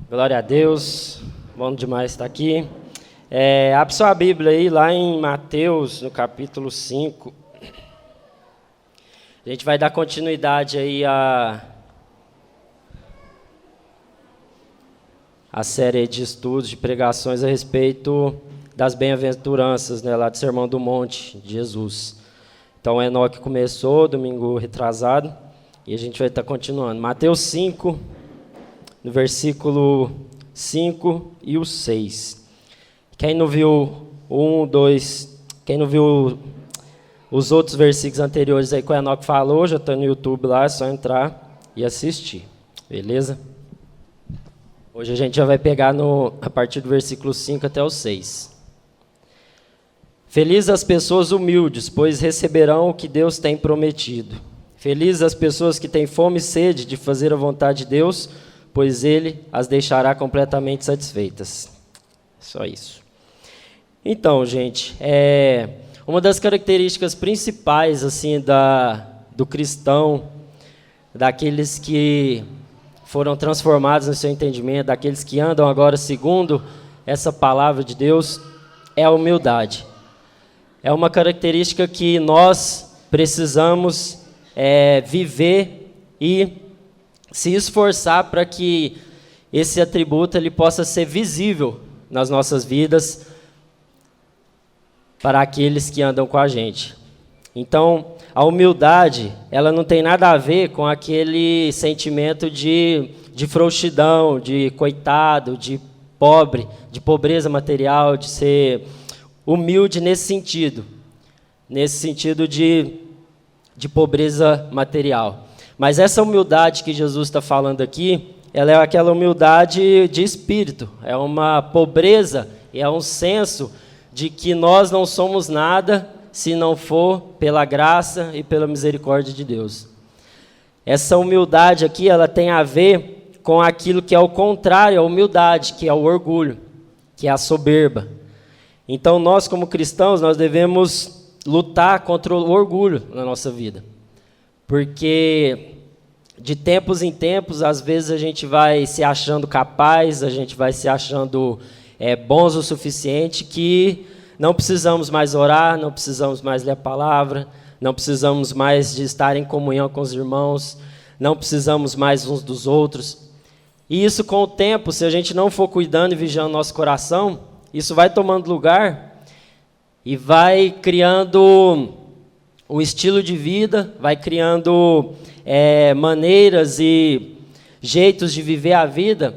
Glória a Deus, bom demais estar aqui. Abre sua Bíblia aí, lá em Mateus, no capítulo 5. A gente vai dar continuidade aí à série de estudos, de pregações a respeito das bem-aventuranças, né, lá do Sermão do Monte, de Jesus. Então, o Enoque começou, domingo retrasado, e a gente vai estar continuando. Mateus 5, no versículo 5 e o 6. Quem não viu quem não viu os outros versículos anteriores aí que o Enoque falou, já está no YouTube lá, é só entrar e assistir, beleza? Hoje a gente já vai pegar a partir do versículo 5 até o 6. Felizes as pessoas humildes, pois receberão o que Deus tem prometido. Felizes as pessoas que têm fome e sede de fazer a vontade de Deus, pois Ele as deixará completamente satisfeitas. Só isso. Então, gente, uma das características principais assim, do cristão, daqueles que foram transformados no seu entendimento, daqueles que andam agora segundo essa palavra de Deus, é a humildade. É uma característica que nós precisamos viver e se esforçar para que esse atributo ele possa ser visível nas nossas vidas para aqueles que andam com a gente. Então, a humildade, ela não tem nada a ver com aquele sentimento de frouxidão, de coitado, de pobre, de pobreza material, de ser humilde nesse sentido de pobreza material. Mas essa humildade que Jesus está falando aqui, ela é aquela humildade de espírito, é uma pobreza, é um senso de que nós não somos nada se não for pela graça e pela misericórdia de Deus. Essa humildade aqui, ela tem a ver com aquilo que é o contrário à humildade, que é o orgulho, que é a soberba. Então nós como cristãos, nós devemos lutar contra o orgulho na nossa vida. Porque de tempos em tempos, às vezes a gente vai se achando capaz, a gente vai se achando bons o suficiente, que não precisamos mais orar, não precisamos mais ler a palavra, não precisamos mais de estar em comunhão com os irmãos, não precisamos mais uns dos outros. E isso com o tempo, se a gente não for cuidando e vigiando nosso coração, isso vai tomando lugar e vai criando um estilo de vida, vai criando maneiras e jeitos de viver a vida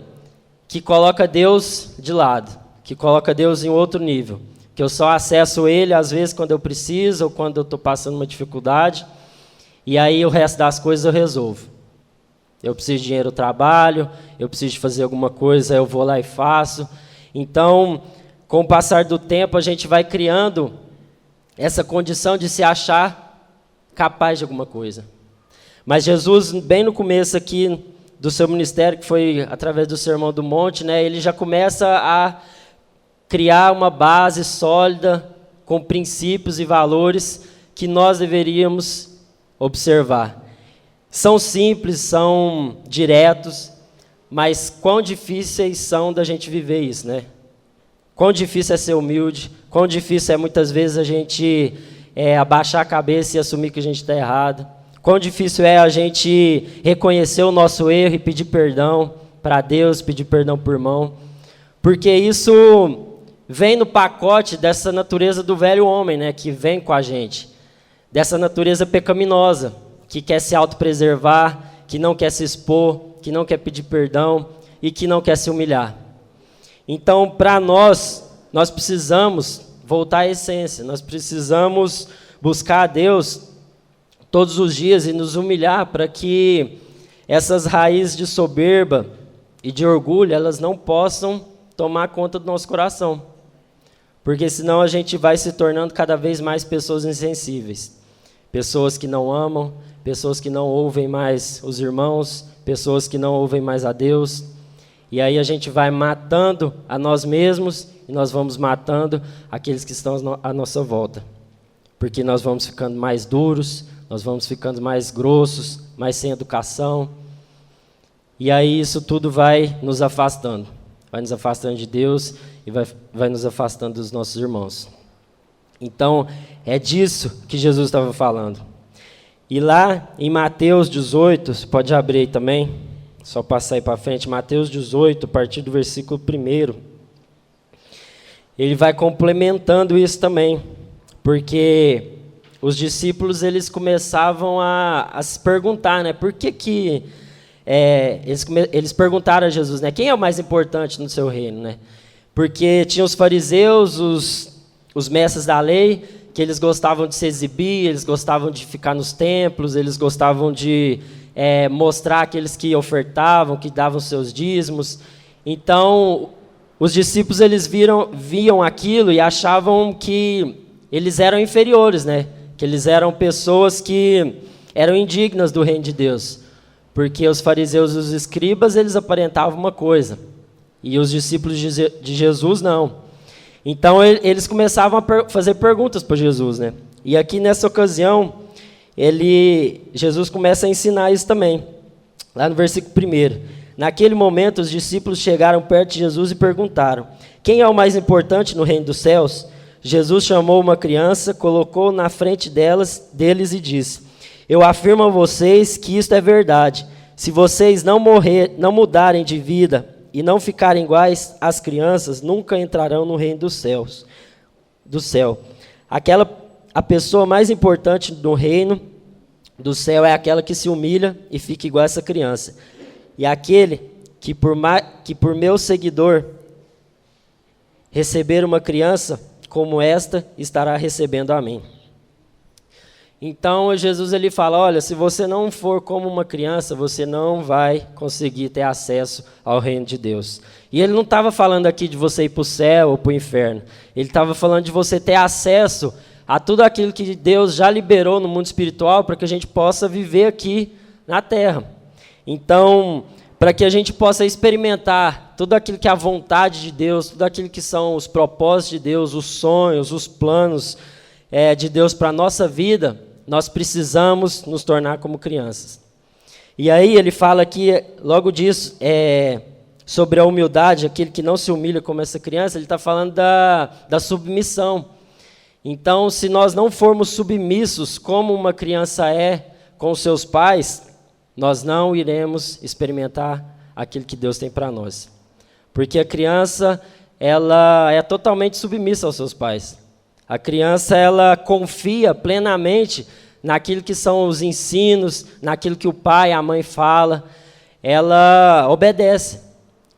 que coloca Deus de lado, que coloca Deus em outro nível, que eu só acesso Ele às vezes quando eu preciso ou quando eu estou passando uma dificuldade, e aí o resto das coisas eu resolvo. Eu preciso de dinheiro, eu trabalho, eu preciso de fazer alguma coisa, eu vou lá e faço. Então, com o passar do tempo, a gente vai criando essa condição de se achar capaz de alguma coisa. Mas Jesus, bem no começo aqui do seu ministério, que foi através do Sermão do Monte, né, ele já começa a criar uma base sólida, com princípios e valores que nós deveríamos observar. São simples, são diretos, mas quão difíceis são da gente viver isso, né? Quão difícil é ser humilde, quão difícil é muitas vezes a gente abaixar a cabeça e assumir que a gente está errado. Quão difícil é a gente reconhecer o nosso erro e pedir perdão para Deus, pedir perdão por irmão. Porque isso vem no pacote dessa natureza do velho homem, né, que vem com a gente. Dessa natureza pecaminosa, que quer se autopreservar, que não quer se expor, que não quer pedir perdão e que não quer se humilhar. Então, para nós precisamos voltar à essência, nós precisamos buscar a Deus todos os dias e nos humilhar para que essas raízes de soberba e de orgulho, elas não possam tomar conta do nosso coração. Porque senão a gente vai se tornando cada vez mais pessoas insensíveis. Pessoas que não amam, pessoas que não ouvem mais os irmãos, pessoas que não ouvem mais a Deus. E aí a gente vai matando a nós mesmos e nós vamos matando aqueles que estão à nossa volta. Porque nós vamos ficando mais duros, nós vamos ficando mais grossos, mais sem educação. E aí isso tudo vai nos afastando de Deus e vai nos afastando dos nossos irmãos. Então, é disso que Jesus estava falando. E lá em Mateus 18, você pode abrir aí também, só passar aí para frente, Mateus 18, a partir do versículo 1, ele vai complementando isso também, porque os discípulos eles começavam a se perguntar, né, por que eles perguntaram a Jesus, né, quem é o mais importante no seu reino, né? Porque tinha os fariseus, os mestres da lei, que eles gostavam de se exibir, eles gostavam de ficar nos templos, eles gostavam de mostrar aqueles que ofertavam, que davam seus dízimos. Então, os discípulos eles viam aquilo e achavam que eles eram inferiores, né? Que eles eram pessoas que eram indignas do reino de Deus. Porque os fariseus e os escribas, eles aparentavam uma coisa, e os discípulos de Jesus não. Então, eles começavam a fazer perguntas para Jesus, né? E aqui, nessa ocasião, Jesus começa a ensinar isso também. Lá no versículo 1. Naquele momento, os discípulos chegaram perto de Jesus e perguntaram, quem é o mais importante no reino dos céus? Jesus chamou uma criança, colocou na frente deles e disse, eu afirmo a vocês que isto é verdade. Se vocês não mudarem de vida e não ficarem iguais às crianças, nunca entrarão no reino do céu. A pessoa mais importante no reino do céu é aquela que se humilha e fica igual a essa criança. E aquele que por meu seguidor receber uma criança como esta, estará recebendo a mim. Então, Jesus ele fala, olha, se você não for como uma criança, você não vai conseguir ter acesso ao reino de Deus. E ele não estava falando aqui de você ir para o céu ou para o inferno. Ele estava falando de você ter acesso a tudo aquilo que Deus já liberou no mundo espiritual para que a gente possa viver aqui na terra. Então, para que a gente possa experimentar tudo aquilo que é a vontade de Deus, tudo aquilo que são os propósitos de Deus, os sonhos, os planos de Deus para a nossa vida, nós precisamos nos tornar como crianças. E aí ele fala aqui, logo disso, sobre a humildade, aquele que não se humilha como essa criança, ele está falando da submissão. Então, se nós não formos submissos como uma criança é com os seus pais, nós não iremos experimentar aquilo que Deus tem para nós. Porque a criança, ela é totalmente submissa aos seus pais. A criança, ela confia plenamente naquilo que são os ensinos, naquilo que o pai e a mãe falam. Ela obedece.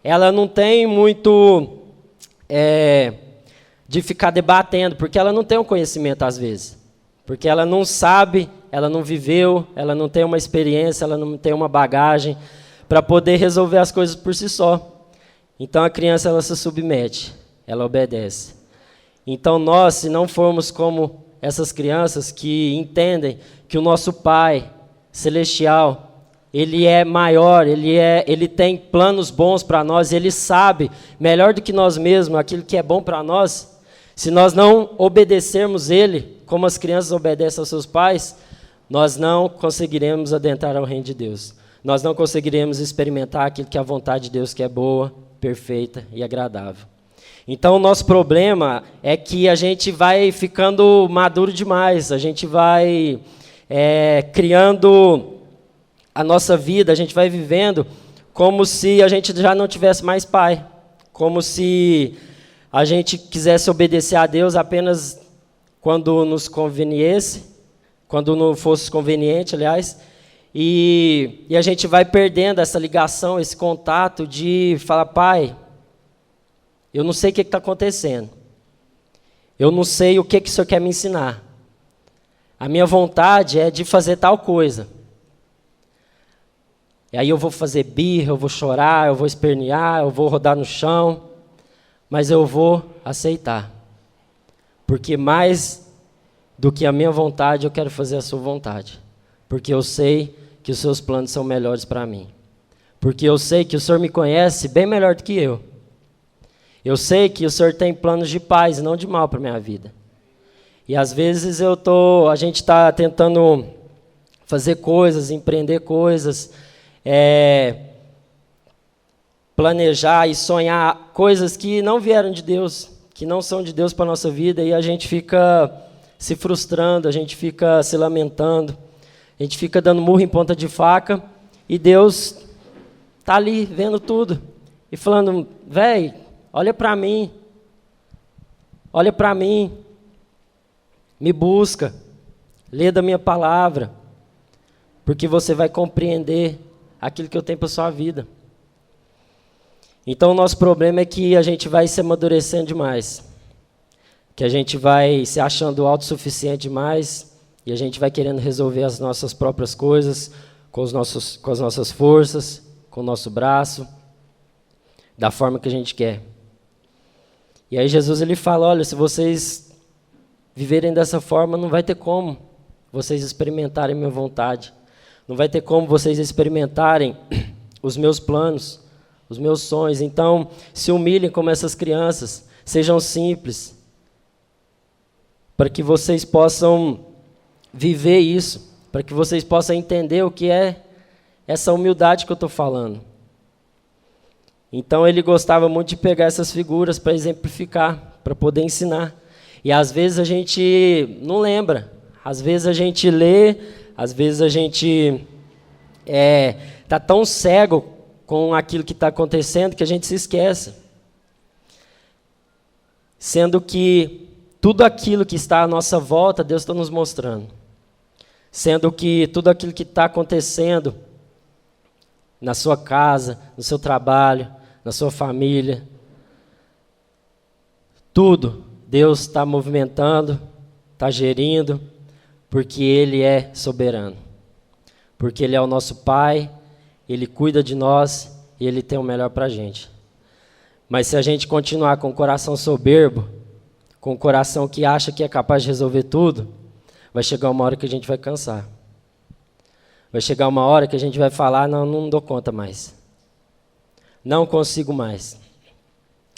Ela não tem muito de ficar debatendo, porque ela não tem um conhecimento às vezes. Porque ela não sabe, ela não viveu, ela não tem uma experiência, ela não tem uma bagagem para poder resolver as coisas por si só. Então a criança ela se submete, ela obedece. Então nós, se não formos como essas crianças que entendem que o nosso Pai Celestial, Ele é maior, Ele tem planos bons para nós, Ele sabe melhor do que nós mesmos aquilo que é bom para nós, se nós não obedecermos Ele, como as crianças obedecem aos seus pais, nós não conseguiremos adentrar ao reino de Deus. Nós não conseguiremos experimentar aquilo que é a vontade de Deus, que é boa, perfeita e agradável. Então, o nosso problema é que a gente vai ficando maduro demais, a gente vai criando a nossa vida, a gente vai vivendo como se a gente já não tivesse mais pai, como se a gente quisesse obedecer a Deus apenas quando nos conveniesse, quando não fosse conveniente, aliás, e a gente vai perdendo essa ligação, esse contato de falar, pai, eu não sei o que está acontecendo. Eu não sei o que o Senhor quer me ensinar. A minha vontade é de fazer tal coisa. E aí eu vou fazer birra, eu vou chorar, eu vou espernear, eu vou rodar no chão, mas eu vou aceitar. Porque mais do que a minha vontade, eu quero fazer a sua vontade. Porque eu sei que os seus planos são melhores para mim. Porque eu sei que o Senhor me conhece bem melhor do que eu. Eu sei que o Senhor tem planos de paz e não de mal para a minha vida. E às vezes a gente está tentando fazer coisas, empreender coisas, planejar e sonhar coisas que não vieram de Deus, que não são de Deus para a nossa vida, e a gente fica se frustrando, a gente fica se lamentando, a gente fica dando murro em ponta de faca, e Deus está ali vendo tudo, e falando, velho, olha para mim, me busca, lê da minha palavra, porque você vai compreender aquilo que eu tenho para a sua vida. Então, o nosso problema é que a gente vai se amadurecendo demais, que a gente vai se achando autossuficiente demais, e a gente vai querendo resolver as nossas próprias coisas, com as nossas forças, com o nosso braço, da forma que a gente quer. E aí Jesus ele fala, olha, se vocês viverem dessa forma, não vai ter como vocês experimentarem minha vontade, não vai ter como vocês experimentarem os meus planos, os meus sonhos. Então, se humilhem como essas crianças, sejam simples, para que vocês possam viver isso, para que vocês possam entender o que é essa humildade que eu estou falando. Então, ele gostava muito de pegar essas figuras para exemplificar, para poder ensinar. E às vezes a gente não lembra, às vezes a gente lê, às vezes a gente está tão cego com aquilo que está acontecendo que a gente se esquece. Sendo que tudo aquilo que está à nossa volta, Deus está nos mostrando. Sendo que tudo aquilo que está acontecendo na sua casa, no seu trabalho, na sua família, tudo Deus está movimentando, está gerindo, porque Ele é soberano. Porque Ele é o nosso Pai, Ele cuida de nós e Ele tem o melhor para a gente. Mas se a gente continuar com o coração soberbo, com o coração que acha que é capaz de resolver tudo, vai chegar uma hora que a gente vai cansar. Vai chegar uma hora que a gente vai falar, não dou conta mais. Não consigo mais.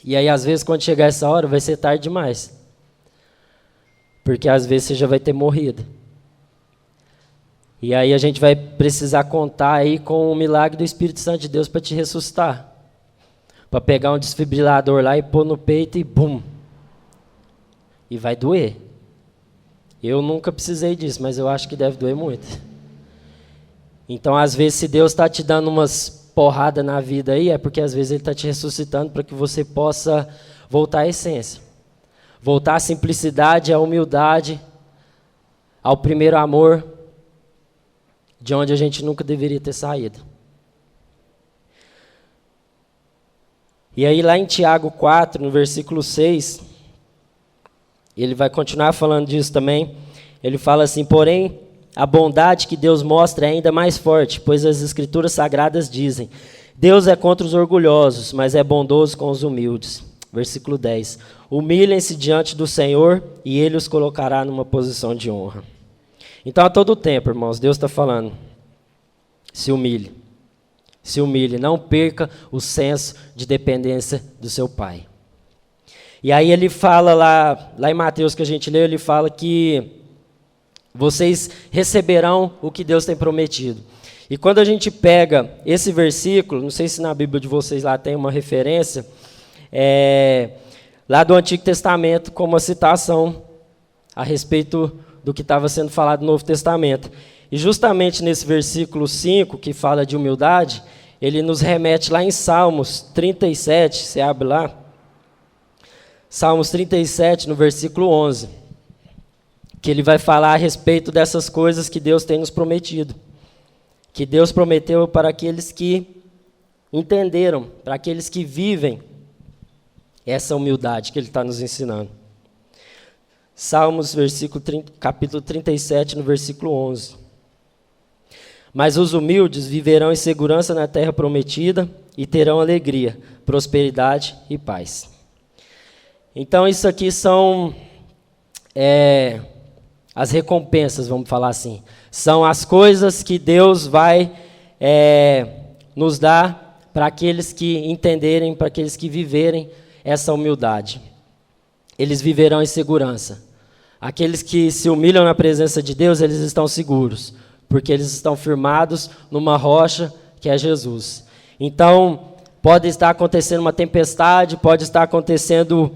E aí, às vezes, quando chegar essa hora, vai ser tarde demais. Porque, às vezes, você já vai ter morrido. E aí, a gente vai precisar contar aí com o milagre do Espírito Santo de Deus para te ressuscitar. Para pegar um desfibrilador lá e pôr no peito e bum. E vai doer. Eu nunca precisei disso, mas eu acho que deve doer muito. Então, às vezes, se Deus está te dando umas porrada na vida aí, é porque às vezes Ele está te ressuscitando para que você possa voltar à essência. Voltar à simplicidade, à humildade, ao primeiro amor, de onde a gente nunca deveria ter saído. E aí lá em Tiago 4, no versículo 6, ele vai continuar falando disso também. Ele fala assim, porém, a bondade que Deus mostra é ainda mais forte, pois as Escrituras Sagradas dizem, Deus é contra os orgulhosos, mas é bondoso com os humildes. Versículo 10, humilhem-se diante do Senhor e Ele os colocará numa posição de honra. Então, a todo tempo, irmãos, Deus está falando, se humilhe, não perca o senso de dependência do seu Pai. E aí ele fala lá em Mateus que a gente leu, ele fala que vocês receberão o que Deus tem prometido. E quando a gente pega esse versículo, não sei se na Bíblia de vocês lá tem uma referência, lá do Antigo Testamento, como uma citação a respeito do que estava sendo falado no Novo Testamento. E justamente nesse versículo 5, que fala de humildade, ele nos remete lá em Salmos 37, você abre lá, Salmos 37, no versículo 11. Que ele vai falar a respeito dessas coisas que Deus tem nos prometido. Que Deus prometeu para aqueles que entenderam, para aqueles que vivem essa humildade que Ele está nos ensinando. Salmos, capítulo 37, no versículo 11. Mas os humildes viverão em segurança na terra prometida e terão alegria, prosperidade e paz. Então, isso aqui são as recompensas, vamos falar assim. São as coisas que Deus vai nos dar para aqueles que entenderem, para aqueles que viverem essa humildade. Eles viverão em segurança. Aqueles que se humilham na presença de Deus, eles estão seguros, porque eles estão firmados numa rocha que é Jesus. Então, Pode estar acontecendo uma tempestade, pode estar acontecendo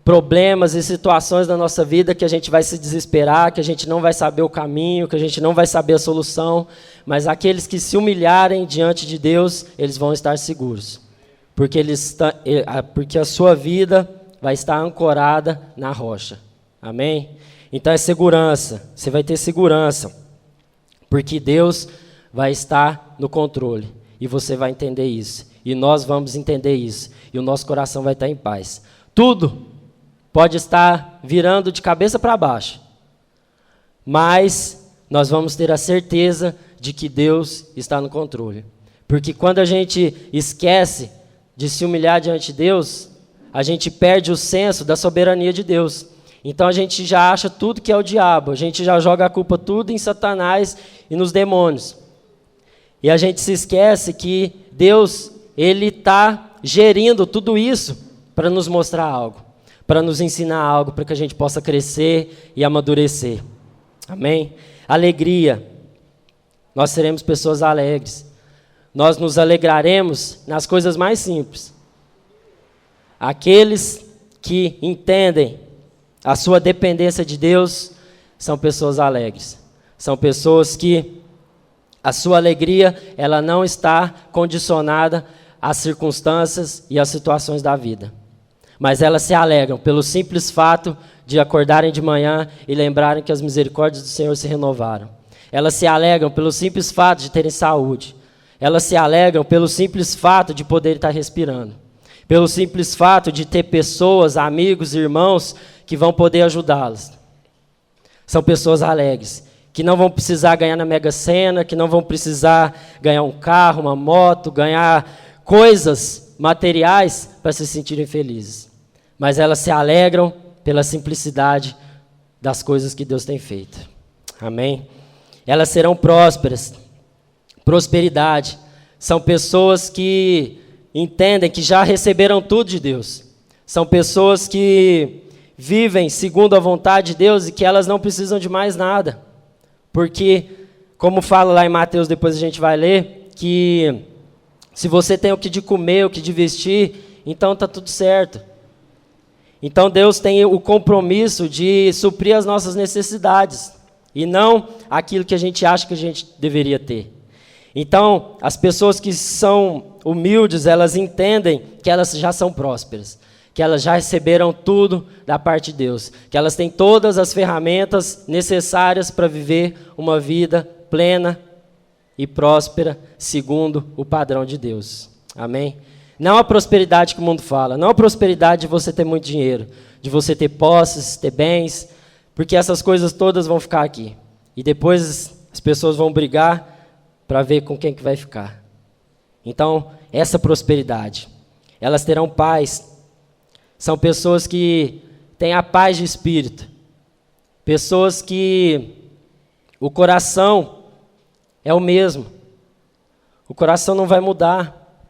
problemas e situações da nossa vida que a gente vai se desesperar, que a gente não vai saber o caminho, que a gente não vai saber a solução, mas aqueles que se humilharem diante de Deus, eles vão estar seguros, porque a sua vida vai estar ancorada na rocha. Amém? Então é segurança, você vai ter segurança, porque Deus vai estar no controle, e você vai entender isso, e nós vamos entender isso, e o nosso coração vai estar em paz. Tudo pode estar virando de cabeça para baixo, mas nós vamos ter a certeza de que Deus está no controle. Porque quando a gente esquece de se humilhar diante de Deus, a gente perde o senso da soberania de Deus. Então a gente já acha tudo que é o diabo, a gente já joga a culpa tudo em Satanás e nos demônios. E a gente se esquece que Deus, Ele está gerindo tudo isso para nos mostrar algo, para nos ensinar algo, para que a gente possa crescer e amadurecer. Amém? Alegria. Nós seremos pessoas alegres. Nós nos alegraremos nas coisas mais simples. Aqueles que entendem a sua dependência de Deus são pessoas alegres. São pessoas que a sua alegria, ela não está condicionada às circunstâncias e às situações da vida. Mas elas se alegram pelo simples fato de acordarem de manhã e lembrarem que as misericórdias do Senhor se renovaram. Elas se alegram pelo simples fato de terem saúde. Elas se alegram pelo simples fato de poder estar respirando. Pelo simples fato de ter pessoas, amigos, irmãos que vão poder ajudá-las. São pessoas alegres, que não vão precisar ganhar na Mega Sena, que não vão precisar ganhar um carro, uma moto, ganhar coisas materiais para se sentirem felizes. Mas elas se alegram pela simplicidade das coisas que Deus tem feito. Amém? Elas serão prósperas. Prosperidade. São pessoas que entendem que já receberam tudo de Deus. São pessoas que vivem segundo a vontade de Deus e que elas não precisam de mais nada. Porque, como fala lá em Mateus, depois a gente vai ler, que se você tem o que de comer, o que de vestir, então está tudo certo. Então Deus tem o compromisso de suprir as nossas necessidades, e não aquilo que a gente acha que a gente deveria ter. Então, as pessoas que são humildes, elas entendem que elas já são prósperas, que elas já receberam tudo da parte de Deus, que elas têm todas as ferramentas necessárias para viver uma vida plena e próspera, segundo o padrão de Deus. Amém? Não a prosperidade que o mundo fala, não a prosperidade de você ter muito dinheiro, de você ter posses, ter bens, porque essas coisas todas vão ficar aqui. E depois as pessoas vão brigar para ver com quem que vai ficar. Então, essa prosperidade, elas terão paz. São pessoas que têm a paz de espírito. Pessoas que o coração é o mesmo. O coração não vai mudar.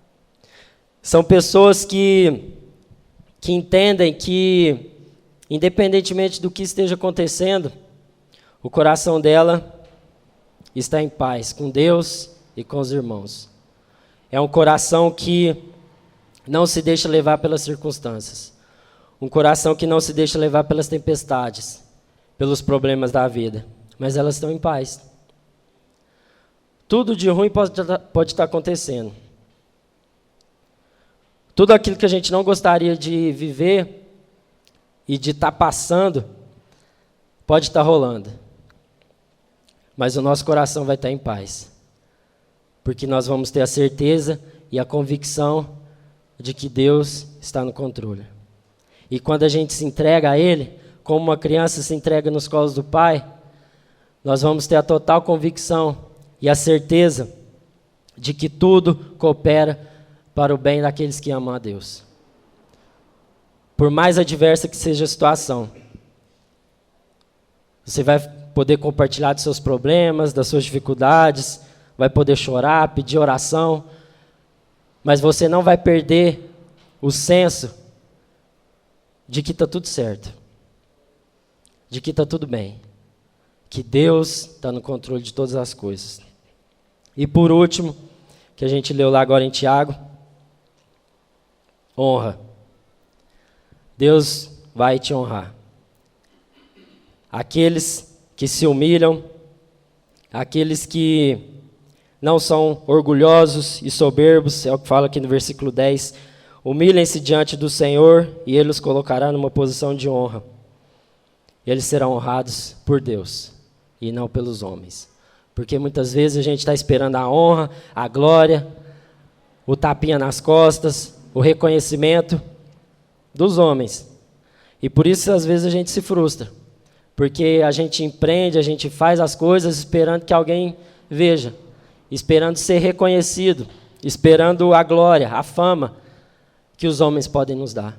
São pessoas que entendem que, independentemente do que esteja acontecendo, o coração dela está em paz com Deus e com os irmãos. É um coração que não se deixa levar pelas circunstâncias. Um coração que não se deixa levar pelas tempestades, pelos problemas da vida. Mas elas estão em paz. Tudo de ruim pode estar acontecendo. Tudo aquilo que a gente não gostaria de viver e de estar passando, pode estar rolando. Mas o nosso coração vai estar em paz. Porque nós vamos ter a certeza e a convicção de que Deus está no controle. E quando a gente se entrega a Ele, como uma criança se entrega nos colos do Pai, nós vamos ter a total convicção e a certeza de que tudo coopera para o bem daqueles que amam a Deus. Por mais adversa que seja a situação, você vai poder compartilhar dos seus problemas, das suas dificuldades, vai poder chorar, pedir oração, mas você não vai perder o senso de que está tudo certo, de que está tudo bem, que Deus está no controle de todas as coisas. E por último, que a gente leu lá agora em Tiago, honra. Deus vai te honrar. Aqueles que se humilham, aqueles que não são orgulhosos e soberbos, é o que fala aqui no versículo 10, humilhem-se diante do Senhor e Ele os colocará numa posição de honra. Eles serão honrados por Deus e não pelos homens. Porque muitas vezes a gente está esperando a honra, a glória, o tapinha nas costas, o reconhecimento dos homens. E por isso às vezes a gente se frustra. Porque a gente empreende, a gente faz as coisas esperando que alguém veja, esperando ser reconhecido, esperando a glória, a fama que os homens podem nos dar.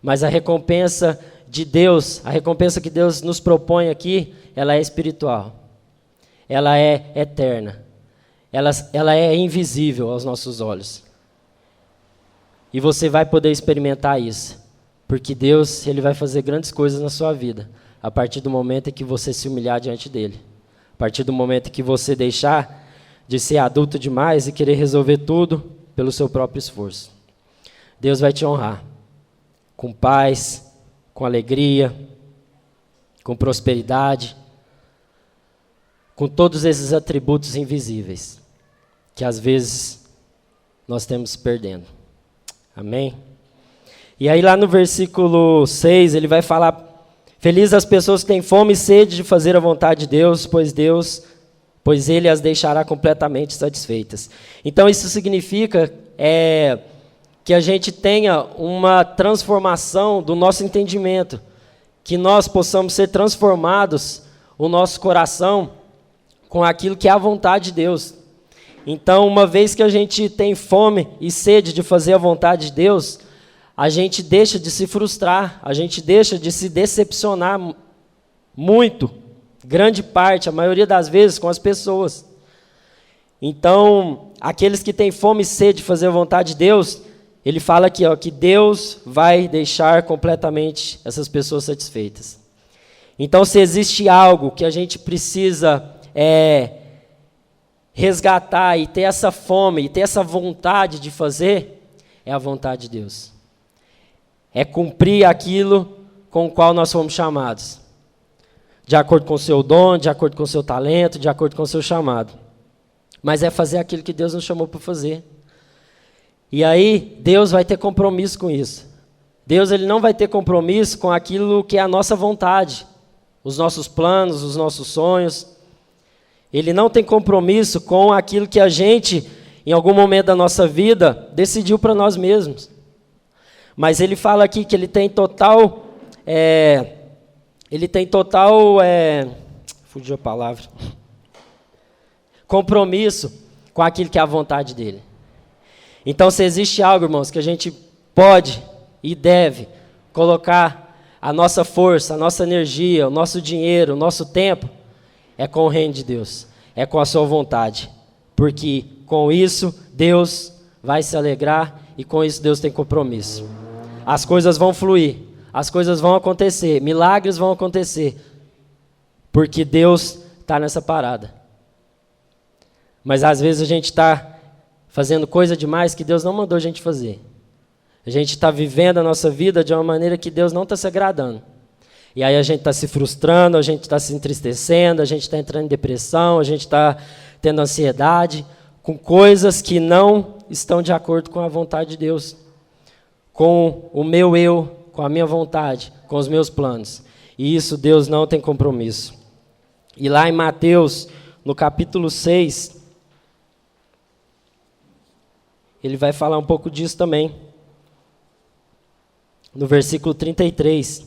Mas a recompensa de Deus, a recompensa que Deus nos propõe aqui, ela é espiritual. Ela é eterna. Ela é invisível aos nossos olhos. E você vai poder experimentar isso. Porque Deus, Ele vai fazer grandes coisas na sua vida. A partir do momento em que você se humilhar diante dEle. A partir do momento em que você deixar de ser adulto demais e querer resolver tudo pelo seu próprio esforço. Deus vai te honrar. Com paz, com alegria, com prosperidade, com todos esses atributos invisíveis, que às vezes nós temos perdendo. Amém? E aí lá no versículo 6, ele vai falar, felizes as pessoas que têm fome e sede de fazer a vontade de Deus, pois Ele as deixará completamente satisfeitas. Então isso significa que a gente tenha uma transformação do nosso entendimento, que nós possamos ser transformados, o nosso coração, com aquilo que é a vontade de Deus. Então, uma vez que a gente tem fome e sede de fazer a vontade de Deus, a gente deixa de se frustrar, a gente deixa de se decepcionar muito, grande parte, a maioria das vezes, com as pessoas. Então, aqueles que têm fome e sede de fazer a vontade de Deus, ele fala aqui, que Deus vai deixar completamente essas pessoas satisfeitas. Então, se existe algo que a gente precisa resgatar e ter essa fome, e ter essa vontade de fazer, é a vontade de Deus. É cumprir aquilo com o qual nós fomos chamados. De acordo com o seu dom, de acordo com o seu talento, de acordo com o seu chamado. Mas é fazer aquilo que Deus nos chamou para fazer. E aí, Deus vai ter compromisso com isso. Deus ele não vai ter compromisso com aquilo que é a nossa vontade, os nossos planos, os nossos sonhos. Ele não tem compromisso com aquilo que a gente, em algum momento da nossa vida, decidiu para nós mesmos. Mas ele fala aqui que ele tem total... fugiu a palavra. Compromisso com aquilo que é a vontade dele. Então, se existe algo, irmãos, que a gente pode e deve colocar a nossa força, a nossa energia, o nosso dinheiro, o nosso tempo, é com o reino de Deus, é com a sua vontade. Porque com isso, Deus vai se alegrar e com isso Deus tem compromisso. As coisas vão fluir, as coisas vão acontecer, milagres vão acontecer, porque Deus está nessa parada. Mas às vezes a gente está fazendo coisa demais que Deus não mandou a gente fazer. A gente está vivendo a nossa vida de uma maneira que Deus não está se agradando. E aí a gente está se frustrando, a gente está se entristecendo, a gente está entrando em depressão, a gente está tendo ansiedade, com coisas que não estão de acordo com a vontade de Deus. Com o meu eu, com a minha vontade, com os meus planos. E isso Deus não tem compromisso. E lá em Mateus, no capítulo 6, ele vai falar um pouco disso também. No versículo 33.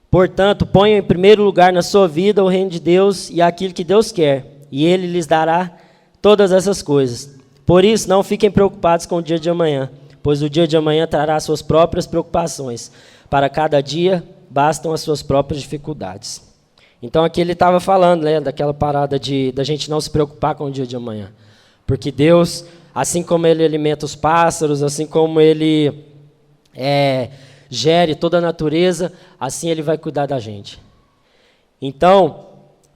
Portanto, ponham em primeiro lugar na sua vida o reino de Deus e aquilo que Deus quer, e Ele lhes dará todas essas coisas. Por isso, não fiquem preocupados com o dia de amanhã, pois o dia de amanhã trará suas próprias preocupações. Para cada dia, bastam as suas próprias dificuldades. Então, aqui ele estava falando, daquela parada da gente não se preocupar com o dia de amanhã. Porque Deus, assim como Ele alimenta os pássaros, assim como Ele gere toda a natureza, assim Ele vai cuidar da gente. Então,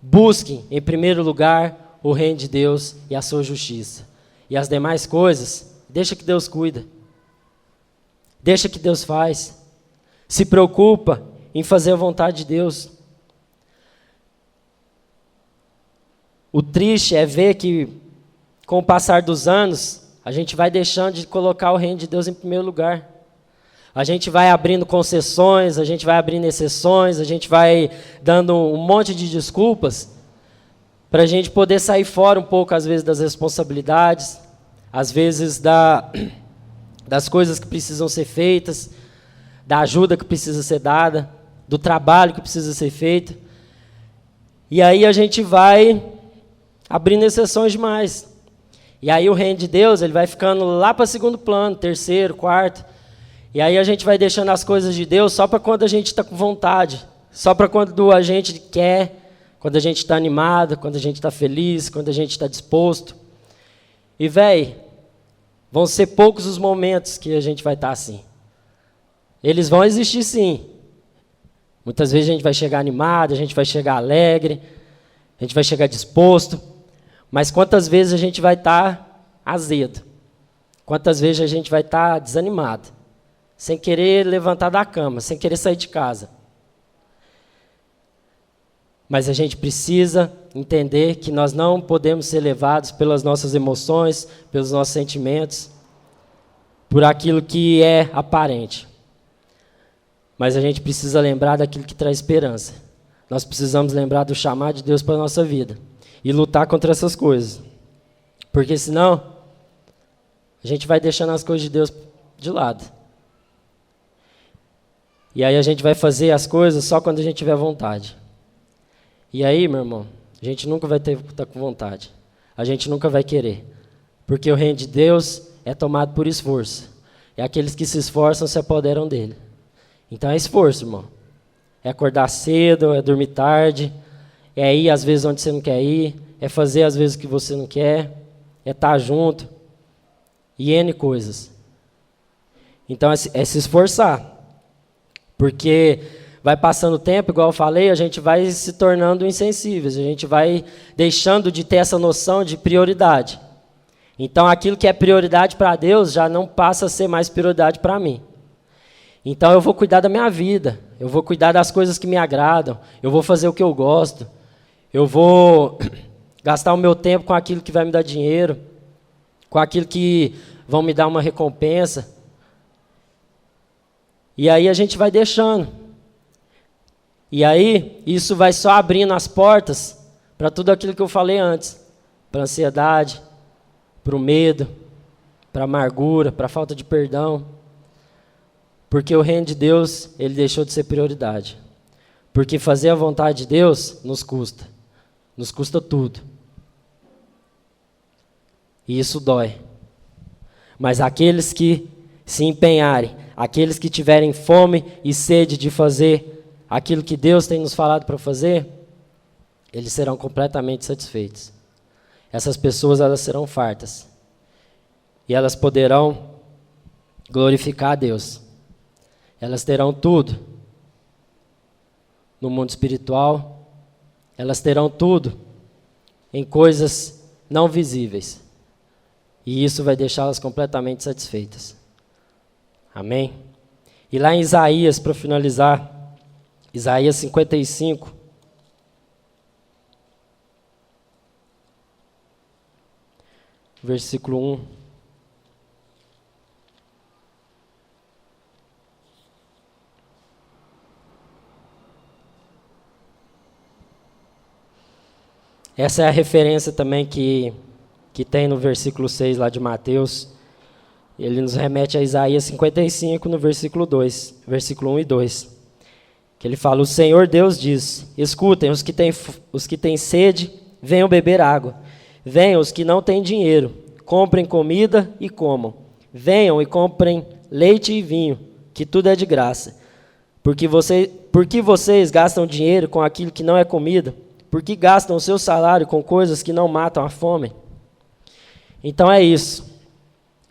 busquem, em primeiro lugar, o reino de Deus e a sua justiça. E as demais coisas, Deixa que Deus cuida. Deixa que Deus faz. Se preocupa em fazer a vontade de Deus. O triste é ver que, com o passar dos anos, a gente vai deixando de colocar o reino de Deus em primeiro lugar. A gente vai abrindo concessões, a gente vai abrindo exceções, a gente vai dando um monte de desculpas para a gente poder sair fora um pouco, às vezes, das responsabilidades, às vezes das coisas que precisam ser feitas, da ajuda que precisa ser dada, do trabalho que precisa ser feito. E aí a gente vai abrindo exceções demais. E aí o reino de Deus ele vai ficando lá para segundo plano, terceiro, quarto. E aí a gente vai deixando as coisas de Deus só para quando a gente está com vontade, só para quando a gente quer, quando a gente está animado, quando a gente está feliz, quando a gente está disposto. E, vão ser poucos os momentos que a gente vai estar assim. Eles vão existir sim. Muitas vezes a gente vai chegar animado, a gente vai chegar alegre, a gente vai chegar disposto. Mas quantas vezes a gente vai estar azedo? Quantas vezes a gente vai estar desanimado? Sem querer levantar da cama, sem querer sair de casa. Mas a gente precisa entender que nós não podemos ser levados pelas nossas emoções, pelos nossos sentimentos, por aquilo que é aparente. Mas a gente precisa lembrar daquilo que traz esperança. Nós precisamos lembrar do chamado de Deus para a nossa vida e lutar contra essas coisas. Porque senão, a gente vai deixando as coisas de Deus de lado. E aí a gente vai fazer as coisas só quando a gente tiver vontade. E aí, meu irmão, a gente nunca vai estar com vontade. A gente nunca vai querer. Porque o reino de Deus é tomado por esforço. E aqueles que se esforçam se apoderam dele. Então é esforço, irmão. É acordar cedo, é dormir tarde, é ir às vezes onde você não quer ir, é fazer às vezes o que você não quer, é estar junto, e N coisas. Então é se esforçar. Porque vai passando o tempo, igual eu falei, a gente vai se tornando insensíveis, a gente vai deixando de ter essa noção de prioridade. Então aquilo que é prioridade para Deus já não passa a ser mais prioridade para mim. Então eu vou cuidar da minha vida, eu vou cuidar das coisas que me agradam, eu vou fazer o que eu gosto, eu vou gastar o meu tempo com aquilo que vai me dar dinheiro, com aquilo que vão me dar uma recompensa. E aí a gente vai deixando. E aí isso vai só abrindo as portas para tudo aquilo que eu falei antes. Para a ansiedade, para o medo, para a amargura, para a falta de perdão. Porque o reino de Deus, ele deixou de ser prioridade. Porque fazer a vontade de Deus nos custa tudo. E isso dói. Mas aqueles que se empenharem, aqueles que tiverem fome e sede de fazer aquilo que Deus tem nos falado para fazer, eles serão completamente satisfeitos. Essas pessoas, elas serão fartas. E elas poderão glorificar a Deus. Elas terão tudo no mundo espiritual, elas terão tudo em coisas não visíveis. E isso vai deixá-las completamente satisfeitas. Amém? E lá em Isaías, para finalizar, Isaías 55, versículo 1. Essa é a referência também que tem no versículo 6 lá de Mateus. Ele nos remete a Isaías 55, no versículo 2, versículo 1 e 2. Que ele fala, o Senhor Deus diz, escutem, os que têm sede, venham beber água. Venham os que não têm dinheiro, comprem comida e comam. Venham e comprem leite e vinho, que tudo é de graça. Porque vocês gastam dinheiro com aquilo que não é comida? Porque gastam o seu salário com coisas que não matam a fome? Então é isso.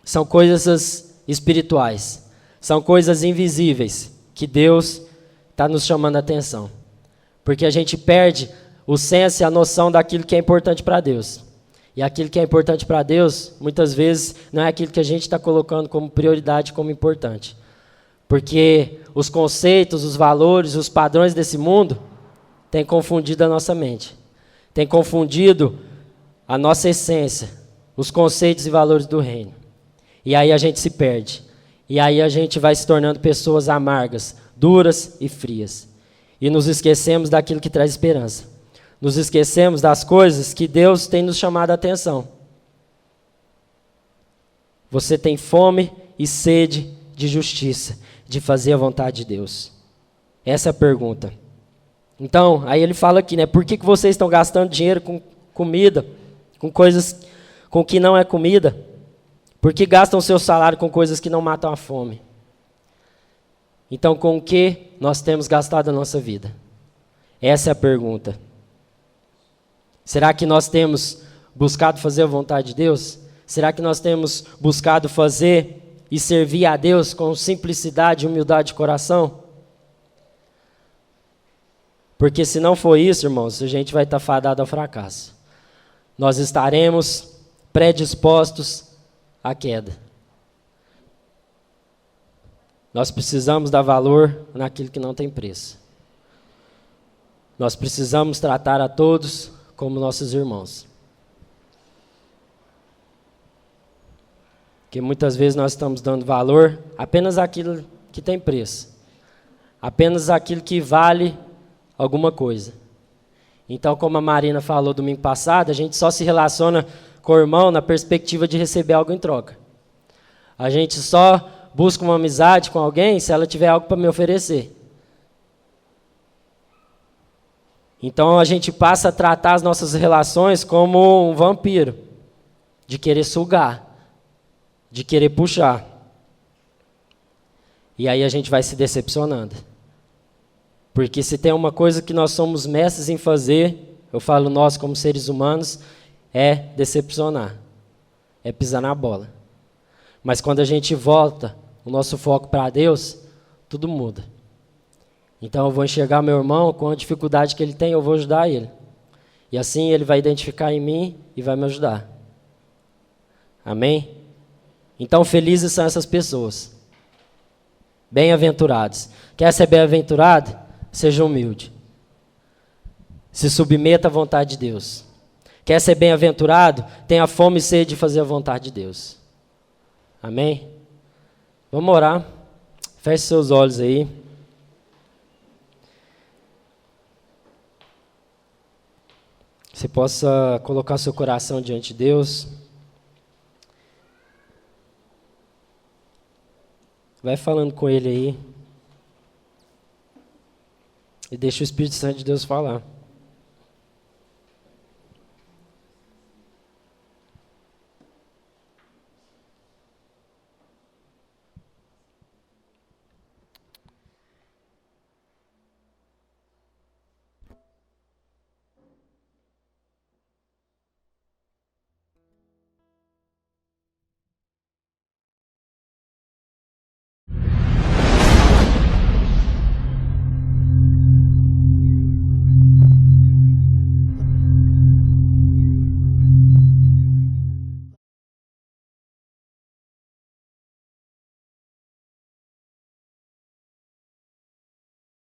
São coisas espirituais. São coisas invisíveis que Deus está nos chamando a atenção. Porque a gente perde o senso e a noção daquilo que é importante para Deus. E aquilo que é importante para Deus, muitas vezes, não é aquilo que a gente está colocando como prioridade, como importante. Porque os conceitos, os valores, os padrões desse mundo têm confundido a nossa mente. Têm confundido a nossa essência, os conceitos e valores do reino. E aí a gente se perde. E aí a gente vai se tornando pessoas amargas, duras e frias. E nos esquecemos daquilo que traz esperança. Nos esquecemos das coisas que Deus tem nos chamado a atenção. Você tem fome e sede de justiça, de fazer a vontade de Deus? Essa é a pergunta. Então, aí ele fala aqui, né? Por que vocês estão gastando dinheiro com comida, com coisas com que não é comida? Por que gastam seu salário com coisas que não matam a fome? Então, com o que nós temos gastado a nossa vida? Essa é a pergunta. Será que nós temos buscado fazer a vontade de Deus? Será que nós temos buscado fazer e servir a Deus com simplicidade e humildade de coração? Porque se não for isso, irmãos, a gente vai estar fadado ao fracasso. Nós estaremos predispostos à queda. Nós precisamos dar valor naquilo que não tem preço. Nós precisamos tratar a todos como nossos irmãos. Porque muitas vezes nós estamos dando valor apenas àquilo que tem preço. Apenas àquilo que vale alguma coisa. Então, como a Marina falou domingo passado, a gente só se relaciona com o irmão na perspectiva de receber algo em troca. A gente só busca uma amizade com alguém se ela tiver algo para me oferecer. Então a gente passa a tratar as nossas relações como um vampiro, de querer sugar, de querer puxar. E aí a gente vai se decepcionando. Porque se tem uma coisa que nós somos mestres em fazer, eu falo nós como seres humanos, é decepcionar, é pisar na bola. Mas quando a gente volta o nosso foco para Deus, tudo muda. Então eu vou enxergar meu irmão com a dificuldade que ele tem, eu vou ajudar ele. E assim ele vai identificar em mim e vai me ajudar. Amém? Então felizes são essas pessoas. Bem-aventurados. Quer ser bem-aventurado? Seja humilde. Se submeta à vontade de Deus. Quer ser bem-aventurado? Tenha fome e sede de fazer a vontade de Deus. Amém? Vamos orar. Feche seus olhos aí. Você possa colocar seu coração diante de Deus. Vai falando com Ele aí. E deixa o Espírito Santo de Deus falar.